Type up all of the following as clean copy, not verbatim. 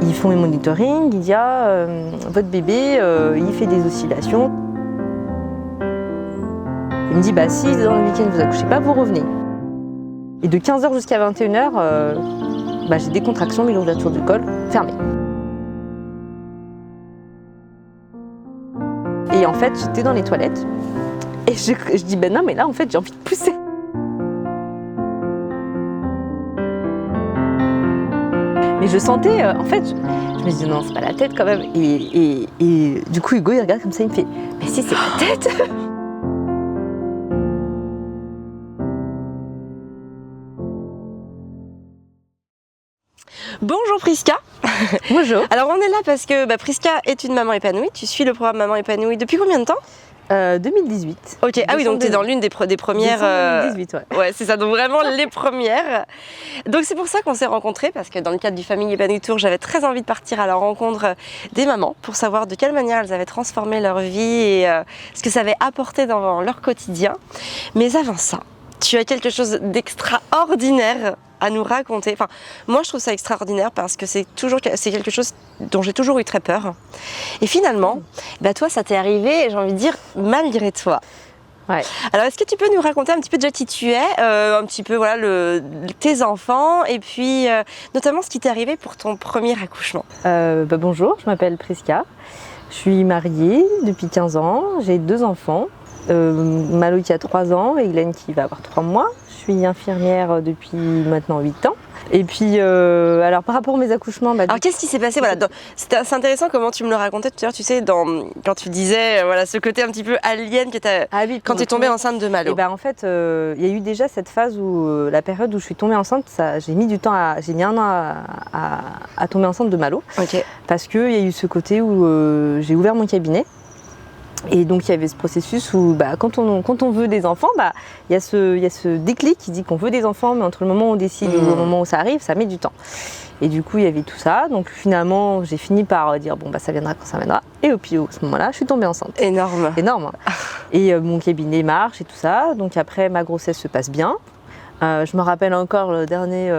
Ils font les monitoring, ils disent votre bébé il fait des oscillations. Il me dit si dans le week-end vous accouchez pas, vous revenez. Et de 15h jusqu'à 21h, j'ai des contractions mais l'ouverture du col fermée. Et en fait j'étais dans les toilettes et je dis non mais là en fait j'ai envie de pousser. Mais je sentais, en fait, je me disais non, c'est pas la tête quand même. Et du coup, Hugo, il regarde comme ça, il me fait mais si, c'est la tête. Bonjour Prisca. Bonjour. Alors on est là parce que Prisca est une maman épanouie. Tu suis le programme Maman épanouie depuis combien de temps? 2018. Ok, ah oui, donc tu es dans l'une des premières. 2018, ouais. Ouais, c'est ça, donc vraiment les premières. Donc c'est pour ça qu'on s'est rencontrés, parce que dans le cadre du Famille Épanouie Tour, j'avais très envie de partir à la rencontre des mamans pour savoir de quelle manière elles avaient transformé leur vie et ce que ça avait apporté dans leur quotidien. Mais avant ça, tu as quelque chose d'extraordinaire à nous raconter. Enfin, moi je trouve ça extraordinaire parce que c'est quelque chose dont j'ai toujours eu très peur. Et finalement, toi ça t'est arrivé, j'ai envie de dire, malgré toi. Ouais. Alors est-ce que tu peux nous raconter un petit peu déjà qui tu es, un petit peu tes enfants et puis notamment ce qui t'est arrivé pour ton premier accouchement? Bonjour, je m'appelle Prisca. Je suis mariée depuis 15 ans, j'ai 2 enfants. Malo qui a 3 ans et Glenn qui va avoir 3 mois. Je suis infirmière depuis maintenant 8 ans. Et puis, alors par rapport à mes accouchements... alors qu'est-ce qui s'est passé c'est intéressant comment tu me le racontais tout à l'heure, tu sais, quand tu disais ce côté un petit peu alien que quand tu es tombée enceinte de Malo. Et en fait, il y a eu déjà cette phase où, la période où je suis tombée enceinte, j'ai mis un an à tomber enceinte de Malo. Okay. Parce qu'il y a eu ce côté où j'ai ouvert mon cabinet. Et donc il y avait ce processus où quand on veut des enfants, il y a ce déclic qui dit qu'on veut des enfants, mais entre le moment où on décide et le moment où ça arrive, ça met du temps. Et du coup il y avait tout ça, donc finalement j'ai fini par dire ça viendra quand ça viendra. Et puis à ce moment-là, je suis tombée enceinte. Énorme. Et mon cabinet marche et tout ça, donc après ma grossesse se passe bien. Je me rappelle encore le dernier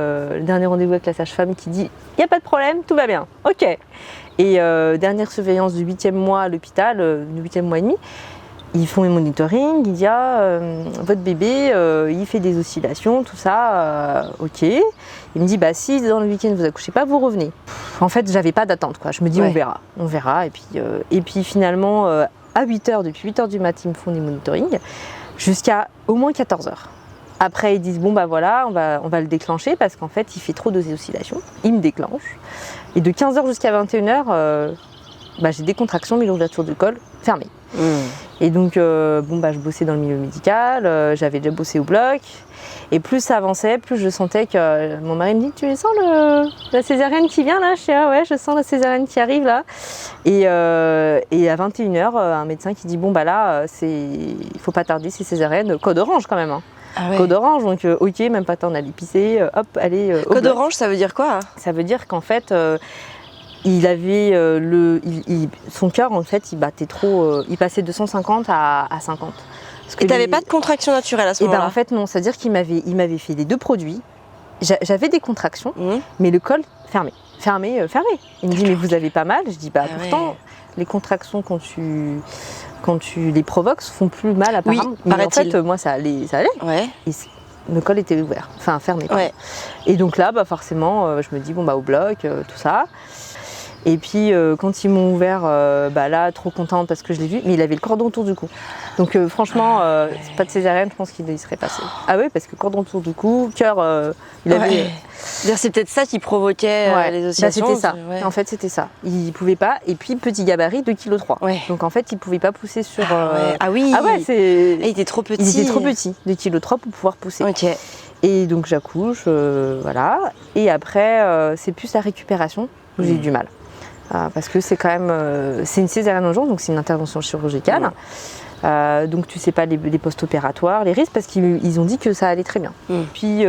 rendez-vous avec la sage-femme qui dit « il n'y a pas de problème, tout va bien, ok ». Et dernière surveillance du 8e mois à l'hôpital, du 8e mois et demi, ils font les monitoring, ils disent votre bébé il fait des oscillations, tout ça, ok. Il me dit si dans le week-end vous accouchez pas, vous revenez. En fait j'avais pas d'attente quoi, je me dis on verra. Et puis finalement à 8h, depuis 8h du matin ils me font des monitoring jusqu'à au moins 14h. Après, ils disent on va le déclencher parce qu'en fait, il fait trop d'oscillations. Ils me déclenchent. Et de 15h jusqu'à 21h, j'ai des contractions, mais l'ouverture du col fermée. Et donc, je bossais dans le milieu médical, j'avais déjà bossé au bloc. Et plus ça avançait, plus je sentais que mon mari me dit tu sens la césarienne qui vient là? Je dis ouais, je sens la césarienne qui arrive là. Et à 21h, un médecin qui dit il faut pas tarder, c'est césarienne, code orange quand même. Ah ouais. Code orange, donc ok, même pas temps d'aller pisser, hop, allez. Code orange, ça veut dire quoi? Ça veut dire qu'en fait, il avait son cœur en fait, il battait trop, il passait de 150 à 50. Et t'avais pas de contraction naturelle à ce moment-là? En fait non, c'est-à-dire qu'il m'avait fait les 2 produits. J'avais des contractions, mais le col fermé. Il me dit mais vous avez pas mal? Je dis pourtant les contractions quand tu les provoques font plus mal apparemment. Oui, mais en fait moi ça allait. Ouais. Et le col était ouvert, enfin fermé. Ouais. Et donc là forcément je me dis au bloc, tout ça. Et puis quand ils m'ont ouvert, là trop contente parce que je l'ai vu, mais il avait le cordon autour du cou. Donc franchement, c'est pas de césarienne, je pense qu'il y serait passé. Ah oui, parce que cordon autour du cou, cœur, il avait. C'est peut-être ça qui provoquait les oscillations. C'était ça. En fait, c'était ça. Il pouvait pas. Et puis petit gabarit, 2,3 kg. Ouais. Donc en fait, il pouvait pas pousser sur. Ah oui. Ah ouais, il était trop petit. Il était trop petit, 2,3 kg pour pouvoir pousser. Ok. Et donc j'accouche, voilà. Et après, c'est plus la récupération où j'ai eu du mal. Parce que c'est quand même c'est une césarienne urgente, donc c'est une intervention chirurgicale. Donc tu sais pas les post-opératoires, les risques, parce qu'ils ont dit que ça allait très bien. Puis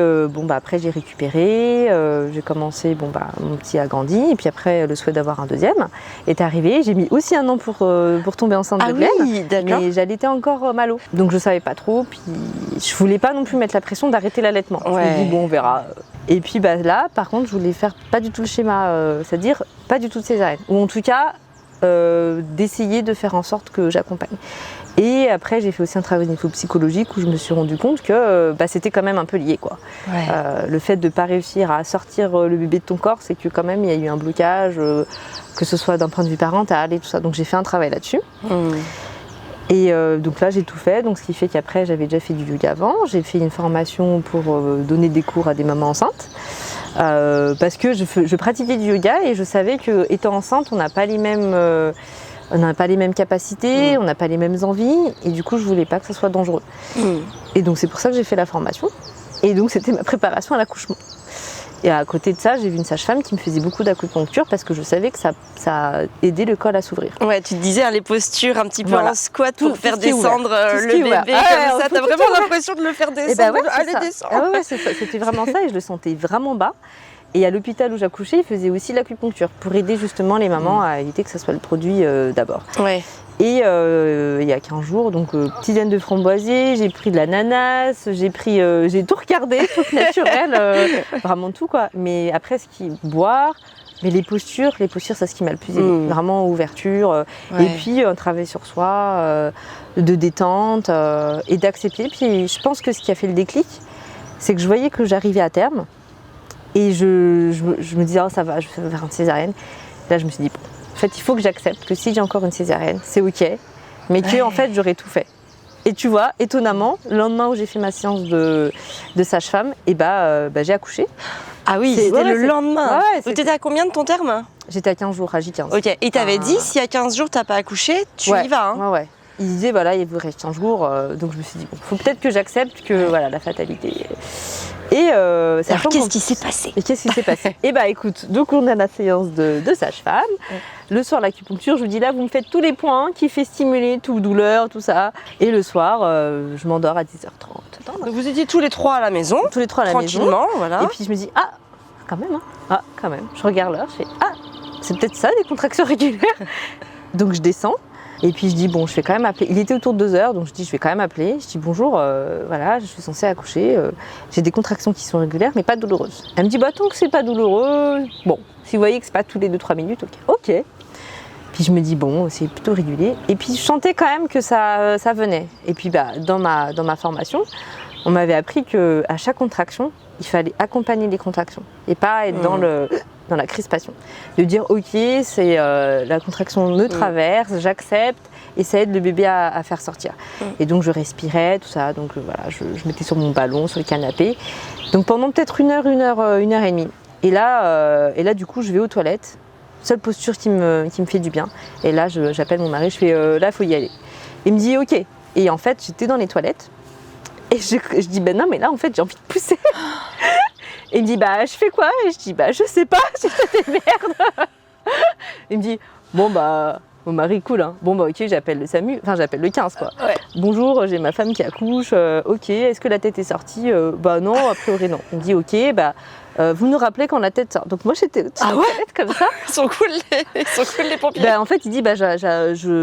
après j'ai récupéré, j'ai commencé, mon petit a grandi, et puis après le souhait d'avoir un deuxième est arrivé. J'ai mis aussi un an pour tomber enceinte de Glenn, oui, d'accord. mais j'allaitais encore malo. Donc je savais pas trop, puis je voulais pas non plus mettre la pression d'arrêter l'allaitement. Je me dis bon, on verra. Et puis là, par contre, je voulais faire pas du tout le schéma, c'est-à-dire pas du tout de césarienne, ou en tout cas d'essayer de faire en sorte que j'accompagne. Et après, j'ai fait aussi un travail psychologique où je me suis rendu compte que c'était quand même un peu lié, quoi. Le fait de ne pas réussir à sortir le bébé de ton corps, c'est que quand même il y a eu un blocage, que ce soit d'un point de vue parental et tout ça. Donc j'ai fait un travail là-dessus. Et donc là, j'ai tout fait. Donc ce qui fait qu'après, j'avais déjà fait du yoga avant. J'ai fait une formation pour donner des cours à des mamans enceintes. Parce que je pratiquais du yoga et je savais qu'étant enceinte, on n'a pas les mêmes capacités, on n'a pas les mêmes envies, et du coup je voulais pas que ça soit dangereux. Et donc c'est pour ça que j'ai fait la formation, et donc c'était ma préparation à l'accouchement. Et à côté de ça, j'ai vu une sage-femme qui me faisait beaucoup d'acupuncture parce que je savais que ça aidait le col à s'ouvrir. Ouais, tu te disais les postures un petit peu en squat pour faire descendre le bébé comme ça. T'as vraiment l'impression de le faire descendre, descendre. C'est ça. C'était vraiment ça, et je le sentais vraiment bas. Et à l'hôpital où j'accouchais, ils faisaient aussi l'acupuncture pour aider justement les mamans à éviter que ça soit le produit d'abord. Et il y a 15 jours, donc petite graine de framboisier, j'ai pris de l'ananas, j'ai tout regardé, truc naturel, vraiment tout quoi. Mais après, boire, mais les postures, c'est ce qui m'a le plus aidé. Vraiment ouverture, et puis un travail sur soi, de détente et d'accepter. Puis je pense que ce qui a fait le déclic, c'est que je voyais que j'arrivais à terme. Et je me disais, ça va, je vais faire une césarienne. Là, je me suis dit, en fait, il faut que j'accepte que si j'ai encore une césarienne, c'est OK, mais que en fait, j'aurais tout fait. Et tu vois, étonnamment, le lendemain où j'ai fait ma séance de sage-femme, j'ai accouché. Ah oui, c'était le lendemain. Tu étais à combien de ton terme? J'étais à 15 jours, à J15. OK, et t'avais dit, si à 15 jours, t'as pas accouché, tu y vas. Hein. Ouais. Il disait, il vous reste 15 jours, donc je me suis dit, faut peut-être que j'accepte que la fatalité. Et alors, qu'est-ce qui s'est passé? Écoute, donc on a la séance de sage-femme. Le soir, l'acupuncture, je vous dis là, vous me faites tous les points qui fait stimuler, tout douleur, tout ça. Et le soir, je m'endors à 10h30. Donc vous étiez tous les trois à la maison? Tous les trois à la maison. Tranquillement, voilà. Et puis je me dis, quand même. Je regarde l'heure, je fais, c'est peut-être ça, des contractions régulières. Donc je descends. Et puis je dis, je vais quand même appeler. Il était autour de 2h, donc je dis, je vais quand même appeler. Je dis, bonjour, je suis censée accoucher. J'ai des contractions qui sont régulières, mais pas douloureuses. Elle me dit, tant que c'est pas douloureux, si vous voyez que c'est pas tous les 2-3 minutes, ok. Puis je me dis, c'est plutôt régulier. Et puis je sentais quand même que ça venait. Et puis dans ma formation, on m'avait appris qu'à chaque contraction, il fallait accompagner les contractions et pas être dans la crispation. De dire ok, c'est la contraction me traverse, j'accepte et ça aide le bébé à faire sortir. Et donc je respirais, tout ça, donc je mettais sur mon ballon, sur le canapé. Donc pendant peut-être une heure et demie. Et là du coup je vais aux toilettes, seule posture qui me fait du bien. Et là j'appelle mon mari, je fais là faut y aller. Il me dit ok. Et en fait j'étais dans les toilettes. Et je dis, non, mais là, en fait, j'ai envie de pousser. Et il me dit, je fais quoi? Et je dis, je sais pas, je te démerde. Il me dit, mon mari, cool, hein. Ok, j'appelle le SAMU, j'appelle le 15, quoi. Bonjour, j'ai ma femme qui accouche, ok, est-ce que la tête est sortie? Non, a priori, non. Il me dit, ok, vous nous rappelez quand la tête sort. Donc moi, j'étais dans la tête comme ça. Ils sont cool, les pompiers. En fait, il dit,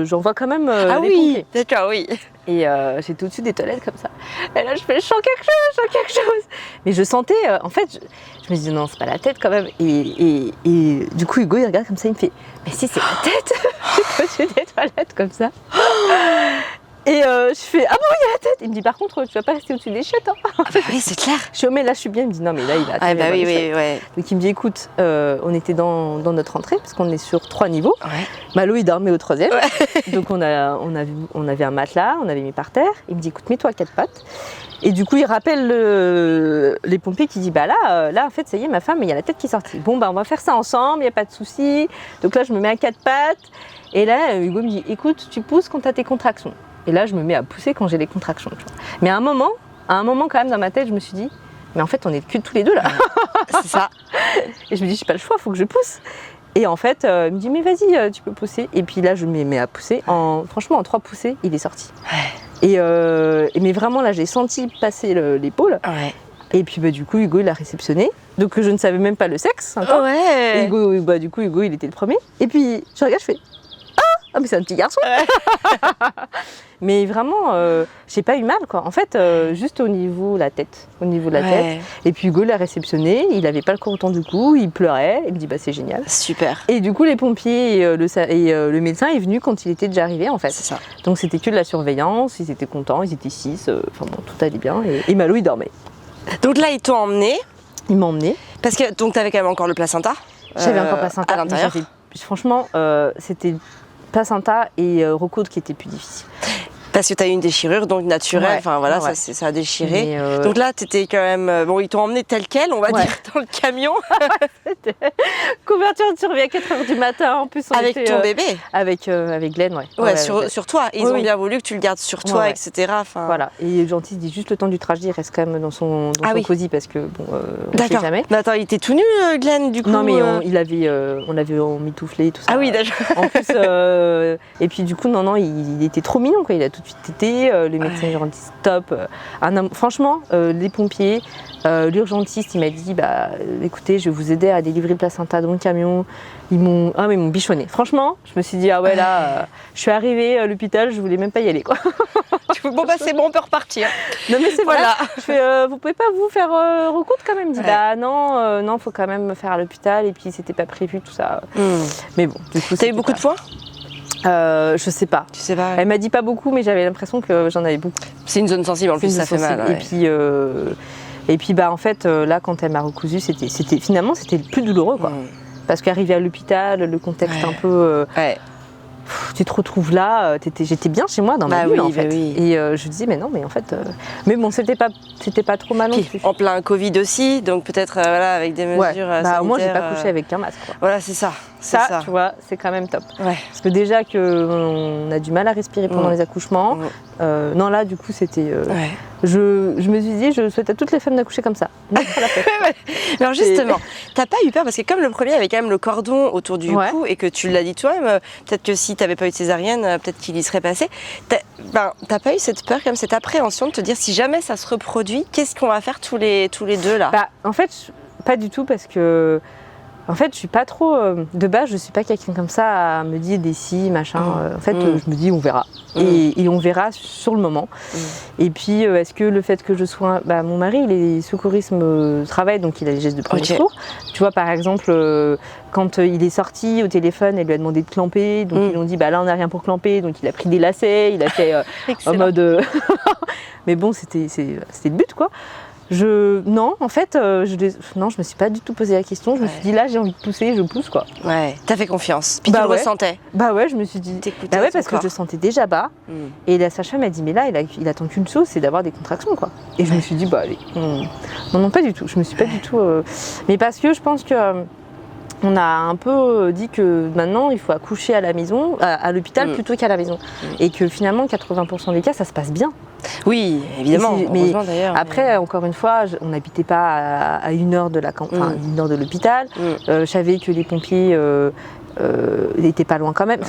j'envoie quand même les pompiers. D'accord, oui. Et j'étais au-dessus des toilettes comme ça. Et là, je fais, je sens quelque chose. Mais je sentais, en fait, je me dis, non, c'est pas la tête quand même. Et du coup, Hugo, il regarde comme ça, il me fait, mais si, c'est la tête. J'étais au-dessus des toilettes comme ça. Et je fais, il y a la tête. Il me dit, par contre, tu vas pas rester au-dessus des chiottes. Hein. Oui, c'est clair. Je fais, mais là, je suis bien. Il me dit, non, mais là, il a oui. Donc il me dit, écoute, on était dans notre entrée, parce qu'on est sur 3 niveaux. Malo, il dormait au 3e. Donc on avait un matelas, on avait mis par terre. Il me dit, écoute, mets-toi à 4 pattes. Et du coup, il rappelle les pompiers qui disent, là, en fait, ça y est, ma femme, il y a la tête qui est sortie. On va faire ça ensemble, il n'y a pas de souci. Donc là, je me mets à 4 pattes. Et là, Hugo me dit, écoute, tu pousses quand tu as tes contractions. Et là, je me mets à pousser quand j'ai les contractions. Tu vois. Mais à un moment quand même, dans ma tête, je me suis dit, mais en fait, on est que tous les deux là. C'est ça. Et je me dis, j'ai pas le choix, il faut que je pousse. Et en fait, il me dit mais vas-y, tu peux pousser. Et puis là, je me mets à pousser. Franchement, en 3 poussées, il est sorti. Ouais. Mais vraiment là, j'ai senti passer l'épaule. Ouais. Et puis du coup, Hugo, il l'a réceptionné. Donc je ne savais même pas le sexe encore. Ouais. Et Hugo, du coup, Hugo, il était le premier. Et puis je regarde, je fais ah mais c'est un petit garçon. Ouais. Mais vraiment, j'ai pas eu mal quoi. En fait, juste au niveau de la tête. Ouais. Et puis Hugo l'a réceptionné, il avait pas le cordon du cou, il pleurait, il me dit bah c'est génial. Super. Et du coup les pompiers et le médecin est venu quand il était déjà arrivé en fait. C'est ça. Donc c'était que de la surveillance, ils étaient contents, ils étaient 6, enfin bon tout allait bien et Malo il dormait. Donc là, ils t'ont emmené. Il m'a emmené. Parce que donc t'avais quand même encore le placenta. J'avais encore placenta à l'intérieur. Franchement, c'était placenta et recoudre qui étaient plus difficiles. Parce que tu as eu une déchirure donc naturelle, Ouais, enfin voilà, ouais. ça a déchiré. Mais, Donc là, tu étais quand même. Bon, ils t'ont emmené tel quel, on va dire, dans le camion. couverture de survie à 4h du matin, en plus on Avec était, ton bébé. Avec Glenn, ouais. Ouais, sur toi. Et ils ont Oui. bien voulu que tu le gardes sur toi, Ouais. etc. Enfin, Voilà, et gentil, il dit juste le temps du trajet, il reste quand même dans son oui. cosy parce que bon, on sait D'accord. jamais. Mais attends, il était tout nu, Glenn, du coup. Non mais on l'avait emmitouflé, tout ça. Ah oui, d'accord. En plus, et puis du coup, non, il était trop mignon, quoi. Il a tout de suite tété, les médecins ils ont dit stop. Franchement, les pompiers, l'urgentiste, il m'a dit, bah écoutez, je vais vous aider à délivrer le placenta dans le camion. Ils m'ont bichonné. Franchement, je me suis dit, ah ouais, là, je suis arrivée à l'hôpital, je voulais même pas y aller, quoi. Bon, bah c'est bon, on peut repartir. Non mais c'est Voilà. voilà. Je fais, vous pouvez pas vous faire recoudre quand même. Il dit, Ouais. bah non, faut quand même me faire à l'hôpital et puis c'était pas prévu, tout ça. Mais bon, du coup. T'as eu beaucoup de points? Je sais pas. Tu sais pas. Elle m'a dit pas beaucoup, mais j'avais l'impression que j'en avais beaucoup. C'est une zone sensible, en plus, ça fait mal. Ouais. Et puis bah en fait là quand elle m'a recousu, c'était le plus douloureux quoi. Parce qu'arriver à l'hôpital, le contexte un peu, Ouais. tu te retrouves là, j'étais bien chez moi dans ma bulle en fait. oui. Et je disais mais non mais en fait, mais bon c'était pas trop mal non Puis, plus. en plein Covid aussi, donc peut-être voilà, avec des mesures sanitaires. Au moins j'ai pas couché avec un masque quoi. Voilà, c'est ça. Ça, tu vois, c'est quand même top. Ouais. Parce que déjà qu'on a du mal à respirer pendant les accouchements, non là du coup c'était... Ouais. Je me suis dit, je souhaite à toutes les femmes d'accoucher comme ça. Alors justement, t'as pas eu peur parce que comme le premier avait quand même le cordon autour du cou et que tu l'as dit toi-même, peut-être que si t'avais pas eu de césarienne, peut-être qu'il y serait passé. T'as pas eu cette peur, comme cette appréhension de te dire si jamais ça se reproduit, qu'est-ce qu'on va faire tous les deux là? En fait, pas du tout parce que... En fait, je suis pas trop... de base, je suis pas quelqu'un comme ça à me dire des si, machin. En fait, je me dis, on verra. Et on verra sur le moment. Et puis, est-ce que le fait que je sois... mon mari, il est secourisme travail, donc il a les gestes de premier secours. Tu vois, par exemple, quand il est sorti au téléphone, elle lui a demandé de clamper. Donc, ils lui ont dit, là, on n'a rien pour clamper. Donc, il a pris des lacets, il a fait en mode... Mais bon, c'était le but, quoi. Non, en fait, je me suis pas du tout posé la question. Je me suis dit, là, j'ai envie de pousser, je pousse, quoi. Ouais, t'as fait confiance. Puis tu le ressentais. Bah ouais, je me suis dit. Parce que je le sentais déjà bas. Et la sage-femme m'a dit, mais là, il attend qu'une chose, c'est d'avoir des contractions, quoi. Et je me suis dit, allez. Non, pas du tout. Je me suis pas du tout. Mais parce que je pense que. On a un peu dit que maintenant il faut accoucher à la maison, à l'hôpital plutôt qu'à la maison. Et que finalement 80% des cas ça se passe bien. Oui, évidemment. Mais d'ailleurs. après, encore une fois, on n'habitait pas à 1 heure de une heure de l'hôpital. Je savais que les pompiers n'étaient pas loin quand même.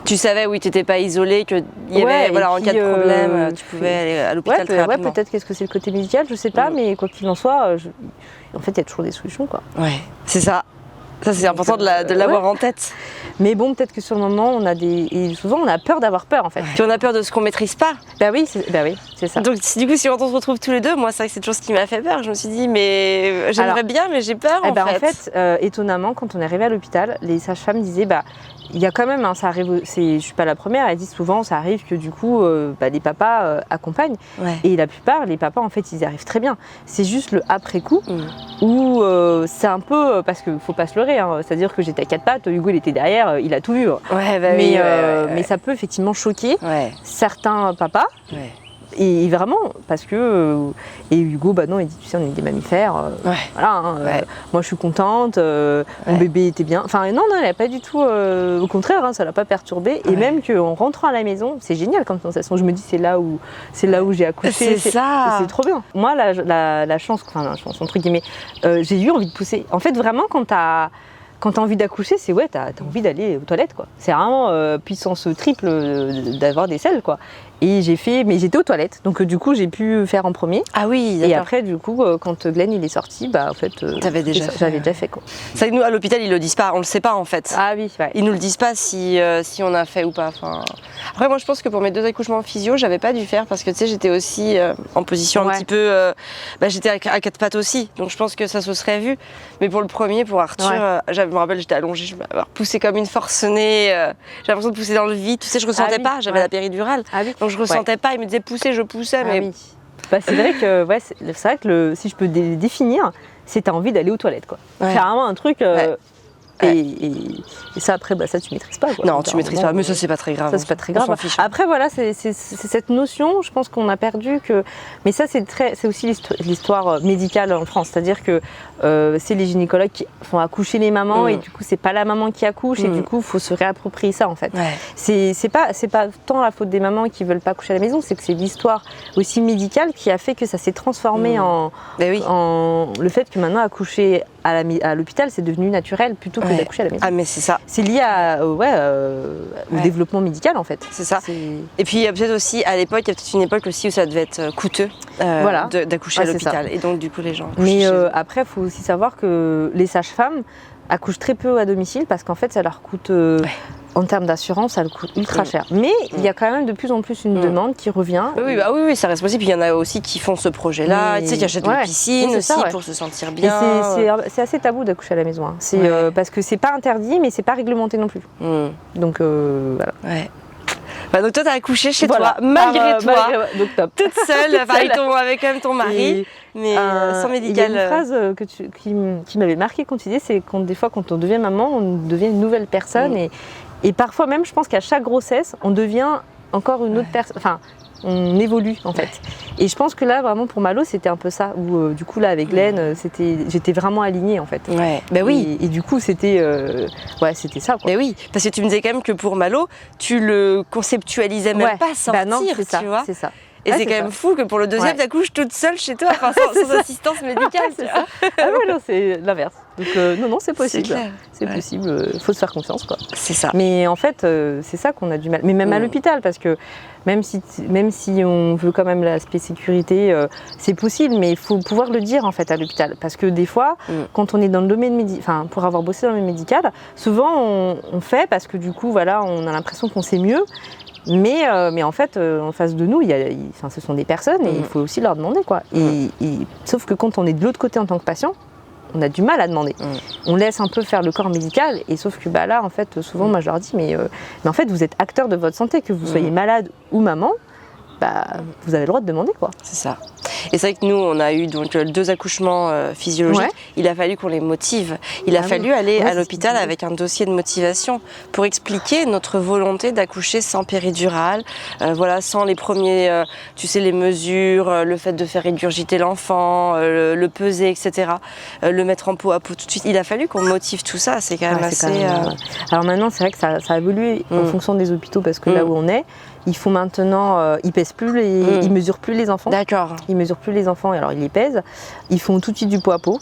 Tu savais, oui, tu n'étais pas isolée, qu'il y avait, en cas de problème, tu pouvais aller à l'hôpital très rapidement. Peut-être qu'est-ce que c'est le côté médical, je sais pas, mais quoi qu'il en soit, en fait, il y a toujours des solutions, quoi. Ouais, c'est ça. Ça, c'est important de l'avoir en tête. Mais bon, peut-être que sur le moment, et souvent, on a peur d'avoir peur, en fait. Puis on a peur de ce qu'on maîtrise pas. Oui, c'est ça. Donc, du coup, si on se retrouve tous les deux, moi, c'est vrai que c'est toujours ce qui m'a fait peur. Je me suis dit, mais j'aimerais bien, mais j'ai peur, en fait. Étonnamment, quand on est arrivé à l'hôpital, les sages-femmes disaient, il y a quand même, ça arrive, je suis pas la première, elles disent souvent, ça arrive que du coup, les papas accompagnent. Ouais. Et la plupart, les papas, en fait, ils y arrivent très bien. C'est juste le après-coup où c'est un peu, parce qu'il faut pas se leurrer, c'est-à-dire que j'étais à 4 pattes, Hugo, il était derrière, il a tout vu. Mais ça peut effectivement choquer certains papas. Ouais. Et vraiment, parce que. Et Hugo, non, il dit, tu sais, on est des mammifères. Voilà, moi, je suis contente, mon bébé était bien. Enfin, non, il n'a pas du tout. Au contraire, ça ne l'a pas perturbé. Et même qu'en rentrant à la maison, c'est génial comme sensation. Je me dis, c'est là où j'ai accouché. C'est ça. C'est trop bien. Moi, la chance, entre guillemets, j'ai eu envie de pousser. En fait, vraiment, quand quand tu as envie d'accoucher, c'est ouais, tu as envie d'aller aux toilettes, quoi. C'est vraiment puissance triple d'avoir des selles, quoi. Et mais j'étais aux toilettes, donc du coup j'ai pu faire en premier. Ah oui, d'accord. Et après du coup quand Glenn il est sorti, en fait j'avais déjà fait quoi. C'est vrai que nous à l'hôpital ils le disent pas, on le sait pas en fait. Ah oui, ouais. Ils nous le disent pas si on a fait ou pas. Enfin... Après moi je pense que pour mes 2 accouchements en physio j'avais pas dû faire parce que tu sais j'étais aussi en position un petit peu, j'étais à 4 pattes aussi, donc je pense que ça se serait vu. Mais pour le premier, pour Arthur, je me rappelle j'étais allongée, je m'avais poussé comme une forcenée, j'avais l'impression de pousser dans le vide, tu sais je ressentais pas, j'avais la péridurale. Ah oui. Donc je ressentais pas, il me disait pousser, je poussais, mais... oui. C'est vrai que, c'est vrai que si je peux définir, c'est t'as envie d'aller aux toilettes, quoi. C'est vraiment un truc... Et ça après ça tu maîtrises pas quoi. Non tu maîtrises pas, mais ça c'est pas très grave. Ça c'est pas très grave. Après voilà c'est cette notion, je pense qu'on a perdu que, mais ça c'est aussi l'histoire médicale en France, c'est-à-dire que c'est les gynécologues qui font accoucher les mamans et du coup c'est pas la maman qui accouche et du coup il faut se réapproprier ça en fait. C'est pas tant la faute des mamans qui veulent pas accoucher à la maison, c'est que c'est l'histoire aussi médicale qui a fait que ça s'est transformé en le fait que maintenant accoucher à l'hôpital c'est devenu naturel plutôt que d'accoucher à la maison. Ah mais c'est ça. C'est lié au développement médical en fait. C'est ça. Et puis il y a peut-être aussi à l'époque, il y a peut-être une époque aussi où ça devait être coûteux d'accoucher à l'hôpital. Et donc du coup les gens. Mais après il faut aussi savoir que les sages-femmes accouchent très peu à domicile parce qu'en fait ça leur coûte en termes d'assurance, ça coûte ultra cher. Mais il y a quand même de plus en plus une demande qui revient. Oui, ça reste possible. Puis il y en a aussi qui font ce projet-là, tu sais, qui achètent une piscine aussi pour se sentir bien. C'est assez tabou d'accoucher à la maison. Hein. Parce que c'est pas interdit, mais c'est pas réglementé non plus. Donc voilà. Donc toi, t'as accouché chez toi, malgré toi, donc top. toute seule, avec quand même ton mari, mais sans médical. Il y a une phrase qui m'avait marquée quand tu disais, c'est quand des fois, quand on devient maman, on devient une nouvelle personne. Et parfois même, je pense qu'à chaque grossesse, on devient encore une autre personne. Enfin, on évolue en fait. Et je pense que là, vraiment pour Malo, c'était un peu ça. Où du coup là, avec Glenn, j'étais vraiment alignée en fait. Et du coup, c'était ça. Quoi. Mais oui, parce que tu me disais quand même que pour Malo, tu le conceptualisais même pas sortir, non, tu vois. C'est ça. Et c'est quand même fou que pour le deuxième, t'accouches toute seule chez toi, sans assistance médicale. C'est ça. Non, c'est l'inverse. Donc non, c'est possible. C'est possible. Il faut se faire confiance, quoi. C'est ça. Mais en fait, c'est ça qu'on a du mal. Mais même à l'hôpital, parce que même si on veut quand même l'aspect sécurité, c'est possible, mais il faut pouvoir le dire en fait à l'hôpital. Parce que des fois, quand on est dans le domaine médical, pour avoir bossé dans le médical, souvent on fait parce que du coup, voilà, on a l'impression qu'on sait mieux. Mais en fait, en face de nous, ce sont des personnes et il faut aussi leur demander, quoi. Sauf que quand on est de l'autre côté en tant que patient, on a du mal à demander. On laisse un peu faire le corps médical et sauf que là, en fait, souvent, moi je leur dis, mais en fait, vous êtes acteur de votre santé, que vous soyez malade ou maman, vous avez le droit de demander, quoi. C'est ça. Et c'est vrai que nous, on a eu donc 2 accouchements physiologiques. Il a fallu qu'on les motive. Il a fallu aller à l'hôpital avec un dossier de motivation pour expliquer notre volonté d'accoucher sans péridurale, sans les premiers, les mesures, le fait de faire régurgiter l'enfant, le peser, etc. Le mettre en peau à peau tout de suite. Il a fallu qu'on motive tout ça. C'est quand même assez... Alors maintenant, c'est vrai que ça a évolué en fonction des hôpitaux parce que là où on est, ils font maintenant, ils pèsent plus ils mesurent plus les enfants. D'accord. Ils mesurent plus les enfants et alors ils les pèsent. Ils font tout de suite du pot à peau.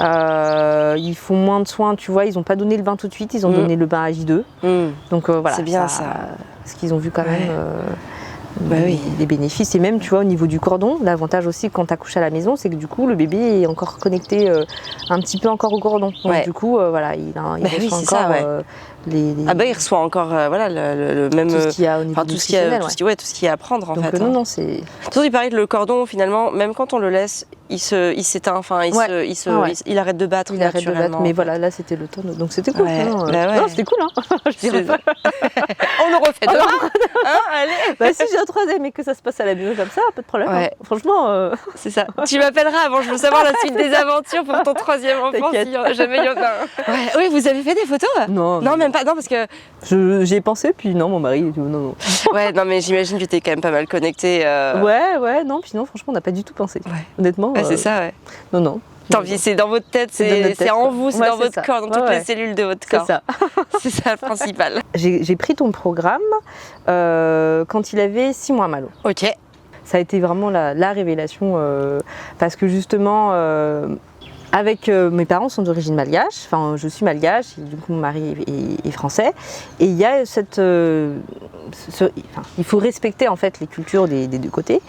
Ils font moins de soins, tu vois. Ils n'ont pas donné le bain tout de suite, ils ont donné le bain à J2. Donc voilà. C'est bien ça. Parce qu'ils ont vu quand même des bénéfices. Et même, tu vois, au niveau du cordon, l'avantage aussi quand tu accouches à la maison, c'est que du coup, le bébé est encore connecté un petit peu encore au cordon. Donc du coup, il reçoit encore il reçoit encore le même tout ce qu'il y a au niveau tout ce qu'il y a à apprendre en fait. Non, c'est. Surtout, il paraît que le cordon, finalement, même quand on le laisse, il s'éteint, il arrête de battre naturellement. Mais voilà, là c'était l'automne, donc c'était cool. Non, c'était cool, hein. On le refait demain. Allez. Si j'ai un troisième et que ça se passe à la maison comme ça, pas de problème. Hein. Franchement. C'est ça. Tu m'appelleras avant, je veux savoir la suite des aventures pour ton troisième enfant si jamais il y en a un. Oui, vous avez fait des photos ? Non, même pas. Non, parce que j'y ai pensé, puis non, mon mari, non. Non, mais j'imagine que tu es quand même pas mal connectée. Non, puis non, franchement, on n'a pas du tout pensé. Honnêtement. C'est ça, Non. Tant pis, c'est dans votre tête, c'est en vous, c'est dans votre corps, dans toutes les cellules de votre corps. C'est ça. C'est ça le principal. J'ai pris ton programme quand il avait 6 mois, Malo. Ok. Ça a été vraiment la révélation parce que justement, avec mes parents sont d'origine malgache, enfin je suis malgache, et du coup mon mari est français, et il y a il faut respecter en fait les cultures des deux côtés.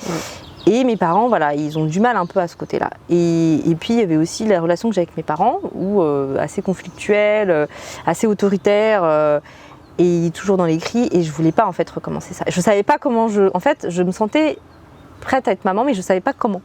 Et mes parents, voilà, ils ont du mal un peu à ce côté-là. Et puis il y avait aussi la relation que j'ai avec mes parents, où assez conflictuelle, assez autoritaire. Et toujours dans les cris, et je voulais pas en fait recommencer ça. Je savais pas comment en fait, je me sentais prête à être maman, mais je savais pas comment.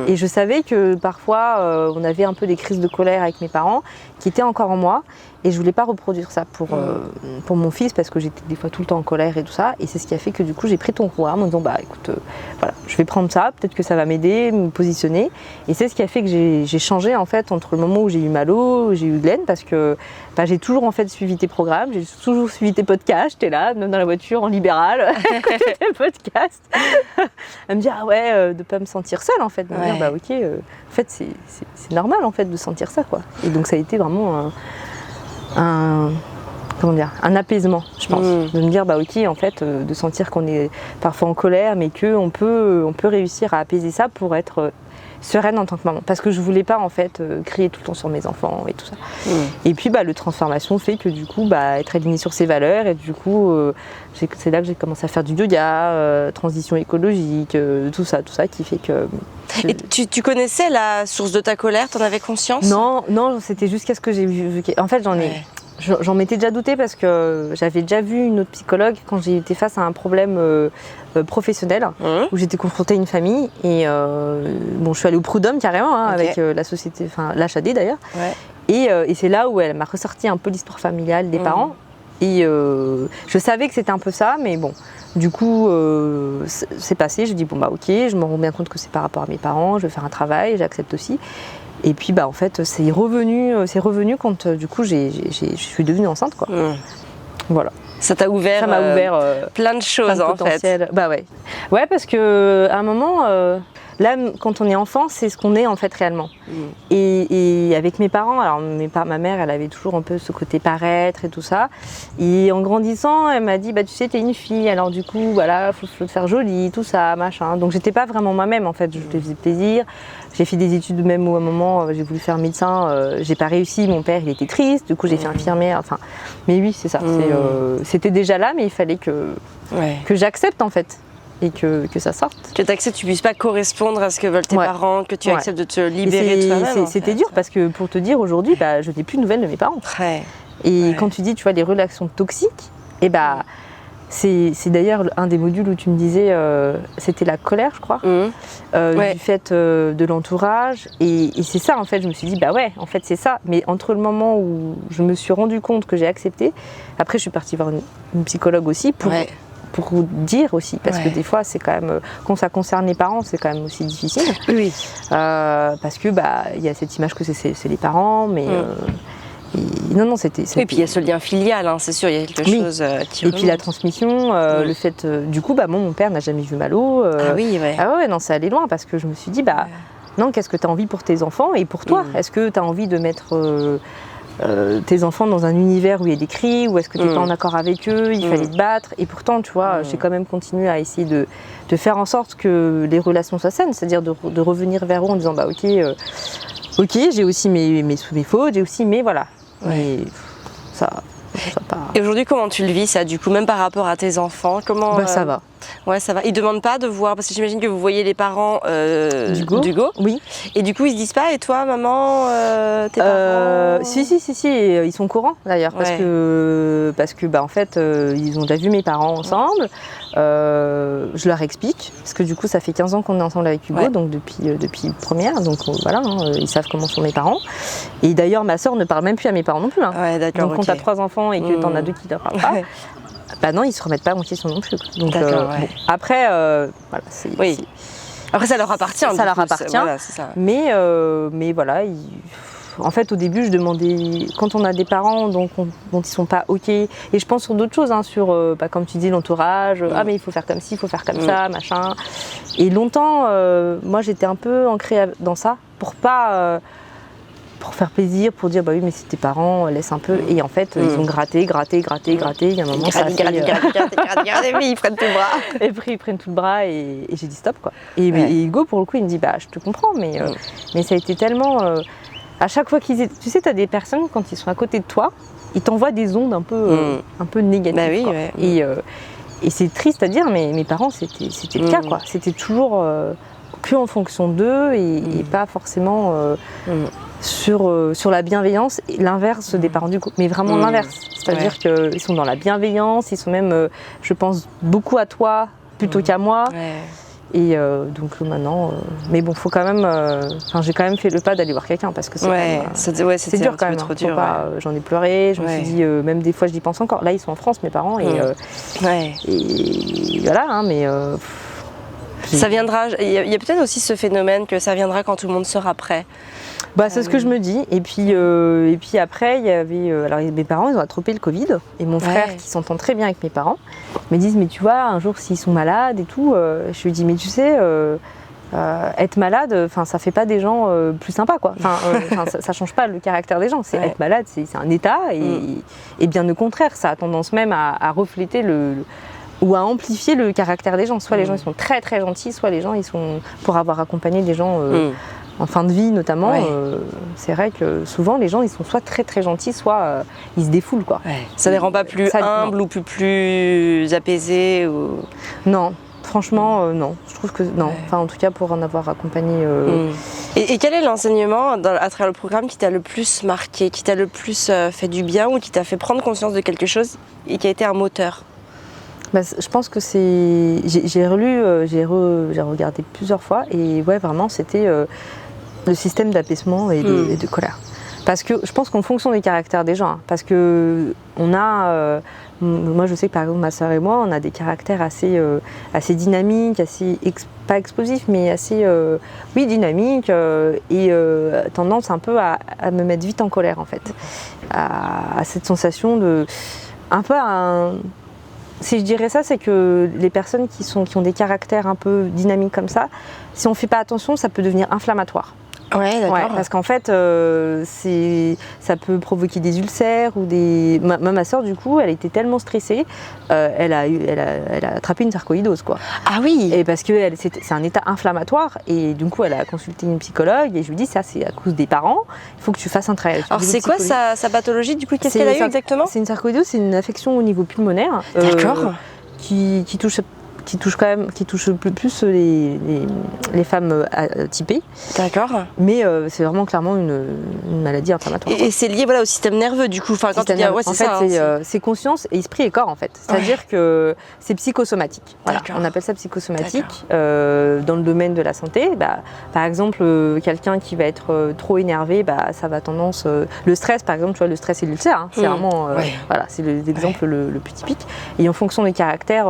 Et je savais que parfois, on avait un peu des crises de colère avec mes parents, qui étaient encore en moi, et je voulais pas reproduire ça pour mon fils, parce que j'étais des fois tout le temps en colère et tout ça, et c'est ce qui a fait que du coup j'ai pris ton courage en me disant bah écoute, voilà, je vais prendre ça, peut-être que ça va m'aider, me positionner, et c'est ce qui a fait que j'ai changé en fait entre le moment où j'ai eu Malo, où j'ai eu Glenn, parce que j'ai toujours en fait suivi tes programmes, j'ai toujours suivi tes podcasts, j'étais là, même dans la voiture en libéral, tes podcasts, à me dire ah ouais, de pas me sentir seule en fait, de me dire bah ok, en fait c'est normal en fait de sentir ça quoi, et donc ça a été vraiment un apaisement, je pense, de me dire bah ok en fait, de sentir qu'on est parfois en colère, mais qu'on peut réussir à apaiser ça pour être sereine en tant que maman, parce que je voulais pas en fait crier tout le temps sur mes enfants et tout ça. Et puis le transformation fait que du coup être alignée sur ses valeurs, et du coup c'est là que j'ai commencé à faire du yoga, transition écologique, tout ça qui fait que... Et tu connaissais la source de ta colère, t'en avais conscience? Non, c'était jusqu'à ce que j'ai vu. En fait, j'en m'étais déjà douté, parce que j'avais déjà vu une autre psychologue quand j'ai été face à un problème professionnel, où j'étais confrontée à une famille, et je suis allée au Prud'homme carrément, avec la société, enfin l'HAD d'ailleurs, et c'est là où elle m'a ressorti un peu l'histoire familiale des parents, et je savais que c'était un peu ça, mais bon, du coup c'est passé, je dis bon bah ok, je me rends bien compte que c'est par rapport à mes parents, je vais faire un travail, j'accepte aussi. Et puis en fait c'est revenu quand du coup je suis devenue enceinte quoi. Voilà. Ça t'a ouvert, plein de choses en fait. Bah ouais, parce que à un moment là, quand on est enfant, c'est ce qu'on est en fait réellement. Et avec mes parents, alors ma mère, elle avait toujours un peu ce côté paraître et tout ça. Et en grandissant, elle m'a dit bah tu sais, t'es une fille, alors du coup voilà, faut te faire jolie, tout ça, machin. Donc j'étais pas vraiment moi-même en fait, je te faisais plaisir. J'ai fait des études même où à un moment j'ai voulu faire médecin, j'ai pas réussi, mon père il était triste, du coup j'ai fait infirmière, enfin. Mais oui, c'est ça, c'était déjà là, mais il fallait que j'accepte en fait. Et que ça sorte. Que tu acceptes, tu puisses pas correspondre à ce que veulent tes parents, que tu acceptes de te libérer de toi-même. C'était dur, parce que pour te dire, aujourd'hui, je n'ai plus de nouvelles de mes parents. Et quand tu dis, tu vois, les relations toxiques, et c'est d'ailleurs un des modules où tu me disais, c'était la colère, je crois, du fait de l'entourage. Et c'est ça, en fait, je me suis dit, bah ouais, en fait, c'est ça. Mais entre le moment où je me suis rendu compte que j'ai accepté, après, je suis partie voir une psychologue aussi pour dire aussi, parce que des fois c'est quand même, quand ça concerne les parents, c'est quand même aussi difficile. Parce que il y a cette image que c'est les parents, mais non, c'était... Et puis il y a ce lien filial, c'est sûr, il y a quelque chose qui remonte. Et puis la transmission, le fait, du coup, mon père n'a jamais vu Malo. Non, ça allait loin, parce que je me suis dit, non, qu'est-ce que tu as envie pour tes enfants et pour toi? Est-ce que tu as envie de mettre tes enfants dans un univers où il y a des cris, ou est-ce que tu n'es pas en accord avec eux, il fallait te battre? Et pourtant, tu vois, j'ai quand même continué à essayer de faire en sorte que les relations soient saines, c'est-à-dire de revenir vers eux en disant ok, j'ai aussi mes fautes, j'ai aussi voilà. Mais ça pas... Et aujourd'hui, comment tu le vis ça, du coup, même par rapport à tes enfants? Comment ça va. Ouais, ça va. Ils ne demandent pas de voir, parce que j'imagine que vous voyez les parents d'Hugo. Oui. Et du coup, ils se disent pas, et toi, maman, tes parents? Si, ils sont courants d'ailleurs, parce que en fait, ils ont déjà vu mes parents ensemble. Je leur explique, parce que du coup, ça fait 15 ans qu'on est ensemble avec Hugo, donc depuis première, donc voilà, ils savent comment sont mes parents. Et d'ailleurs, ma soeur ne parle même plus à mes parents non plus. Donc quand tu as 3 enfants et que tu en as 2 qui ne parlent pas, non, ils se remettent pas en question non plus. Donc après, voilà, après ça leur appartient. Ça leur appartient. Voilà, c'est ça. Mais voilà, en fait, au début, je demandais, quand on a des parents dont ils sont pas ok, et je pense sur d'autres choses, sur, comme tu dis, l'entourage, mais il faut faire comme ci, il faut faire comme ça, machin. Et longtemps, moi, j'étais un peu ancrée dans ça, pour pas... pour faire plaisir, pour dire oui mais c'est tes parents, laisse un peu. Et en fait ils ont gratté, il y a un moment ça a fait... ils prennent tout le bras. Et puis ils prennent tout le bras et j'ai dit stop quoi. Et Hugo pour le coup il me dit je te comprends, mais ça a été tellement... à chaque fois qu'ils tu sais, tu as des personnes, quand ils sont à côté de toi, ils t'envoient des ondes un peu négatives. Bah oui, quoi. ouais. Et c'est triste à dire, mais mes parents, c'était le cas, quoi. C'était toujours que en fonction d'eux et pas forcément sur la bienveillance, et l'inverse des parents du coup. Mais vraiment l'inverse. C'est-à-dire qu'ils sont dans la bienveillance, ils sont même, je pense, beaucoup à toi plutôt qu'à moi. Ouais. Et donc maintenant, mais bon, faut quand même. J'ai quand même fait le pas d'aller voir quelqu'un parce que c'est c'était dur un quand petit même. peu trop dur. J'en ai pleuré. Je me suis dit, même des fois, j'y pense encore. Là, ils sont en France, mes parents, et voilà. Hein, mais ça viendra. Il y a peut-être aussi ce phénomène que ça viendra quand tout le monde sera prêt. Bah, c'est ce que je me dis. Et puis après, il y avait. Alors, mes parents, ils ont attrapé le Covid. Et mon frère, qui s'entend très bien avec mes parents, me disent, mais tu vois, un jour, s'ils sont malades et tout, je lui dis, mais tu sais, être malade, ça fait pas des gens plus sympas, quoi. Ça change pas le caractère des gens. Être malade, c'est un état. Et bien au contraire, ça a tendance même à refléter ou à amplifier le caractère des gens. Soit les gens, ils sont très, très gentils, soit les gens, ils sont. Pour avoir accompagné des gens. En fin de vie notamment, c'est vrai que souvent les gens ils sont soit très très gentils, soit ils se défoulent, quoi. Ça les rend pas plus humbles ou plus apaisés ou... Non, franchement non. Je trouve que non. Enfin en tout cas pour en avoir accompagné. Et quel est l'enseignement à travers le programme qui t'a le plus marqué, qui t'a le plus fait du bien ou qui t'a fait prendre conscience de quelque chose et qui a été un moteur? Je pense que c'est. J'ai relu, j'ai regardé plusieurs fois et vraiment c'était le système d'apaisement et de colère. Parce que je pense qu'en fonction des caractères des gens, parce que on a, moi je sais que par exemple ma soeur et moi, on a des caractères assez dynamiques, assez pas explosifs, mais assez dynamiques et tendance un peu à me mettre vite en colère en fait, à cette sensation de un peu si je dirais ça, c'est que les personnes qui ont des caractères un peu dynamiques comme ça, si on ne fait pas attention, ça peut devenir inflammatoire. Ouais, d'accord. Parce qu'en fait, ça peut provoquer des ulcères ou des. Ma soeur, du coup, elle était tellement stressée, elle a attrapé une sarcoïdose, quoi. Ah oui. Et parce que c'est un état inflammatoire, et du coup, elle a consulté une psychologue, et je lui dis ça, c'est à cause des parents. Il faut que tu fasses un travail. Alors, c'est quoi sa pathologie, du coup? Qu'est-ce qu'elle a eu exactement? C'est une sarcoïdose, c'est une affection au niveau pulmonaire. D'accord. Qui touche plus les femmes typées. D'accord. Mais c'est vraiment clairement une maladie inflammatoire. Et c'est lié au système nerveux du coup. Enfin, quand tu dis, en fait, c'est conscience et esprit et corps en fait. C'est-à-dire que c'est psychosomatique. Voilà. On appelle ça psychosomatique dans le domaine de la santé. Par exemple, quelqu'un qui va être trop énervé, ça va tendance. Le stress, par exemple, tu vois, le stress et l'ulcère, hein, c'est vraiment. Voilà, c'est l'exemple le plus typique. Et en fonction des caractères,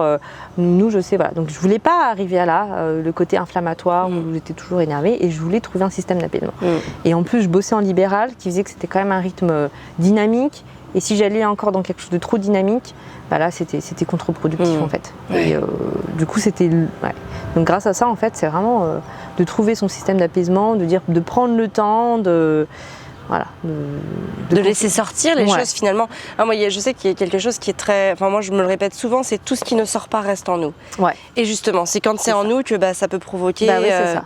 nous, je sais. Voilà. Donc je voulais pas arriver à le côté inflammatoire où j'étais toujours énervée et je voulais trouver un système d'apaisement. Et en plus je bossais en libéral qui faisait que c'était quand même un rythme dynamique et si j'allais encore dans quelque chose de trop dynamique, là c'était contre-productif en fait. Et du coup c'était donc grâce à ça en fait c'est vraiment de trouver son système d'apaisement, de prendre le temps de laisser sortir les choses finalement. Moi, je sais qu'il y a quelque chose qui est très... Enfin, moi, je me le répète souvent, c'est tout ce qui ne sort pas reste en nous. Et justement, c'est quand c'est en nous que ça peut provoquer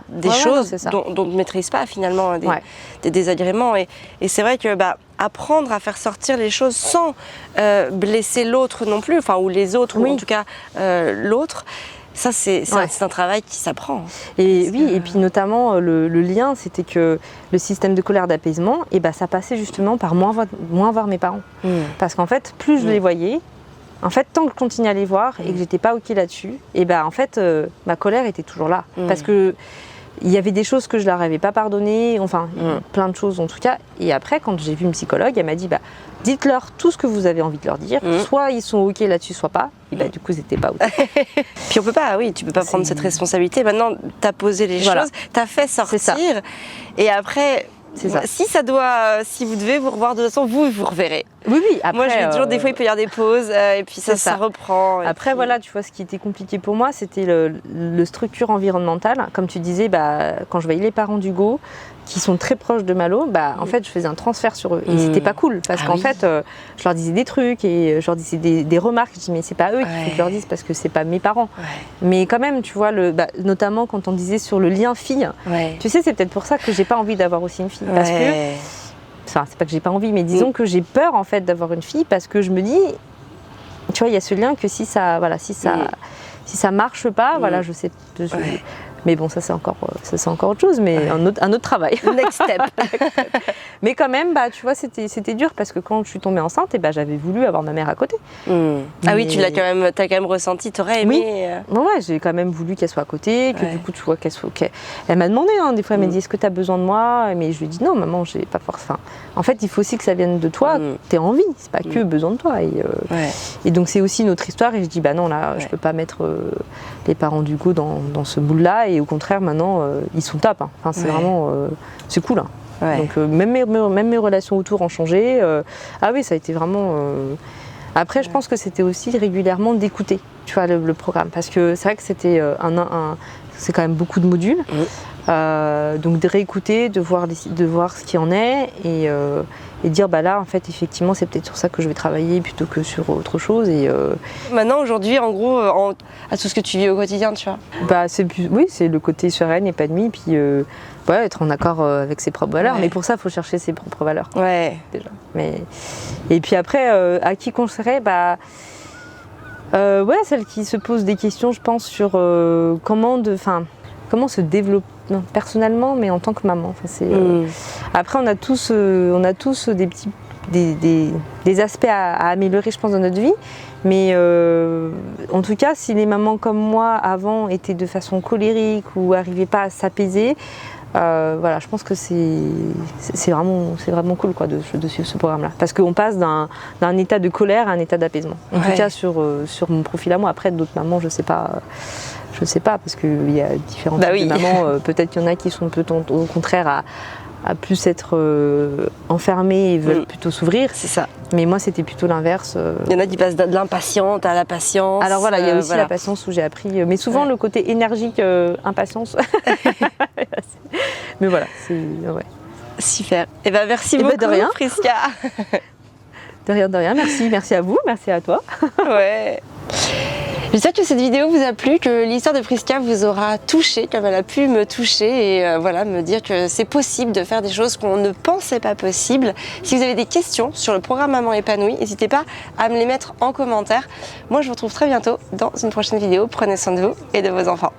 des choses dont on ne maîtrise pas finalement, des désagréments. Et c'est vrai que apprendre à faire sortir les choses sans blesser l'autre non plus, ou les autres, ou en tout cas l'autre. Ça, c'est un travail qui s'apprend. Et puis notamment, le lien, c'était que le système de colère d'apaisement, ça passait justement par moins voir mes parents. Parce qu'en fait, plus je les voyais, en fait, tant que je continuais à les voir et que j'étais pas OK là-dessus, en fait, ma colère était toujours là. Parce que il y avait des choses que je leur avais pas pardonnées, plein de choses en tout cas. Et après, quand j'ai vu une psychologue, elle m'a dit dites-leur tout ce que vous avez envie de leur dire. Soit ils sont OK là-dessus, soit pas. Et du coup, ils n'étaient pas OK. Puis on peut pas, tu peux pas prendre cette responsabilité. Maintenant, tu as posé les choses, tu as fait sortir. Et après, si vous devez vous revoir de toute façon, vous reverrez. Oui, oui, après, moi, je vais toujours, des fois, il peut y avoir des pauses et puis ça reprend. Après, puis... voilà, tu vois, ce qui était compliqué pour moi, c'était le structure environnementale. Comme tu disais, quand je voyais les parents d'Hugo, qui sont très proches de Malo, en fait, je faisais un transfert sur eux. Et c'était pas cool, parce qu'en fait, je leur disais des trucs et je leur disais des remarques. Je dis, mais c'est pas eux qu'il faut que je leur dise, parce que c'est pas mes parents. Mais quand même, tu vois, notamment quand on disait sur le lien fille, tu sais, c'est peut-être pour ça que j'ai pas envie d'avoir aussi une fille. Parce que, enfin, c'est pas que j'ai pas envie, mais disons que j'ai peur, en fait, d'avoir une fille, parce que je me dis, tu vois, il y a ce lien que si ça marche pas, voilà, je sais. Mais bon, ça c'est encore autre chose, mais un autre travail. Next step. Mais quand même, tu vois, c'était dur parce que quand je suis tombée enceinte, j'avais voulu avoir ma mère à côté. Ah oui, t'as quand même ressenti, t'aurais aimé. Oui. Ouais, j'ai quand même voulu qu'elle soit à côté, que du coup, tu vois, Elle m'a demandé, des fois, elle m'a dit, est-ce que tu as besoin de moi? Mais je lui ai dit, non, maman, j'ai pas force. Enfin, en fait, il faut aussi que ça vienne de toi, t'es envie, c'est pas que besoin de toi. Et donc, c'est aussi notre histoire. Et je dis, non, là, je peux pas mettre les parents d'Hugo dans ce moule-là. Et au contraire, maintenant, ils sont top. Hein. Enfin, c'est vraiment... c'est cool. Hein. Donc, même mes relations autour ont changé. Ah oui, ça a été vraiment... Après, je pense que c'était aussi régulièrement d'écouter, tu vois, le programme. Parce que c'est vrai que c'était c'est quand même beaucoup de modules. Donc, de réécouter, de voir ce qu'il y en est et dire, là, en fait, effectivement, c'est peut-être sur ça que je vais travailler plutôt que sur autre chose. Maintenant, aujourd'hui, en gros, à tout ce que tu vis au quotidien, tu vois. C'est le côté sereine, épanoui, puis être en accord avec ses propres valeurs. Mais pour ça, il faut chercher ses propres valeurs. Déjà. Et puis après, à qui conseillerais celle qui se pose des questions, je pense, sur comment se développer personnellement, mais en tant que maman. Après, on a tous des aspects à améliorer, je pense, dans notre vie. Mais en tout cas, si les mamans comme moi, avant, étaient de façon colérique ou n'arrivaient pas à s'apaiser, je pense que c'est vraiment cool de suivre ce programme-là. Parce qu'on passe d'un état de colère à un état d'apaisement. En tout cas, sur mon profil à moi. Après, d'autres mamans, je sais pas, parce qu'il y a différents types de mamans. Peut-être qu'il y en a qui sont au contraire à plus être enfermées et veulent plutôt s'ouvrir. C'est ça. Mais moi, c'était plutôt l'inverse. Il y en a qui passent de l'impatiente à la patience. Alors voilà, il y a aussi la patience où j'ai appris. Mais souvent, le côté énergique, impatience. Mais voilà, c'est... Ouais. Super. Et merci beaucoup, de rien. Prisca. De rien. Merci à vous, merci à toi. J'espère que cette vidéo vous a plu, que l'histoire de Prisca vous aura touché comme elle a pu me toucher et me dire que c'est possible de faire des choses qu'on ne pensait pas possibles. Si vous avez des questions sur le programme Maman épanouie, n'hésitez pas à me les mettre en commentaire. Moi, je vous retrouve très bientôt dans une prochaine vidéo. Prenez soin de vous et de vos enfants.